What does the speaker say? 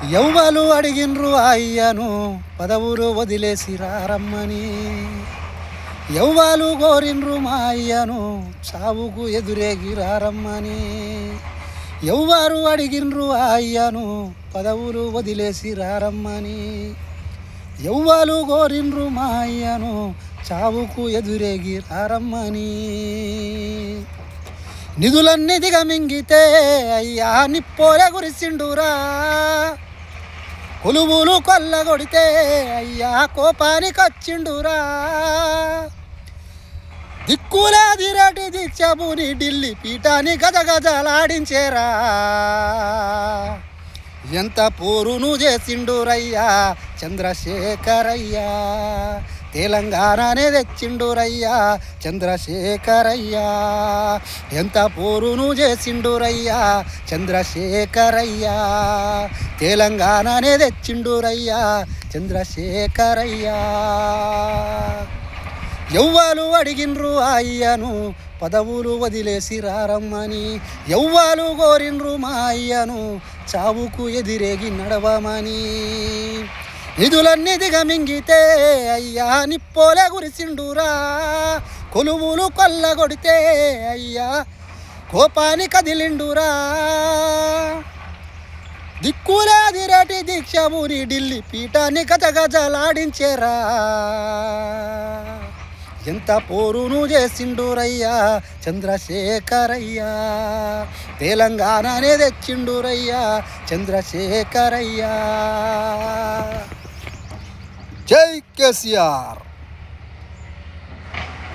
ఎవ్వలు అడిగిన్రు అయ్యను పదవులు వదిలేసి రారమ్మని. ఎవ్వలు కోరిన్రు మా అయ్యను చావుకు ఎదురేగి రారమ్మని. ఎవ్వరు అడిగిన్రు అయ్యను పదవులు వదిలేసి రారమ్మని. ఎవ్వలు కోరిన్రు మా అయ్యను చావుకు ఎదురేగి రారమ్మని. నిధులన్నీ దిగమింగితే అయ్యా నిప్పోలే గురిసిండురా. కొలువులు కొల్లగొడితే అయ్యా కోపానికి వచ్చిండురా. దిక్కులేదిరటి దీక్షభూని ఢిల్లీ పీఠాన్ని గజగజలాడించేరా. ఎంత పోరును చేసిండురయ్యా చంద్రశేఖరయ్యా. తెలంగాణనే తెచ్చిండురయ్యా చంద్రశేఖరయ్యా. ఎంత పోరును చేసిండురయ్యా చంద్రశేఖరయ్యా. తెలంగాణనే తెచ్చిండురయ్యా చంద్రశేఖరయ్యా. ఎవ్వలు అడిగిన్రు అయ్యను పదవులు వదిలేసి రారమ్మని. ఎవ్వలు కోరిన్రు మా అయ్యను చావుకు ఎదిరేగి నడవమని. నిధులన్నీ దిగమింగితే అయ్యా నిప్పోలే గురిసిండురా. కొలువులు కొల్లగొడితే అయ్యా కోపాని కదిలిండురా. దిక్కులేదిరటి దీక్షభూని ఢిల్లీ పీఠాన్ని గజగజలాడించేరా. ఎంత పోరును చేసిండురయ్యా చంద్రశేఖరయ్యా. తెలంగాణనే తెచ్చిండురయ్యా చంద్రశేఖరయ్యా. జై కేసీఆర్.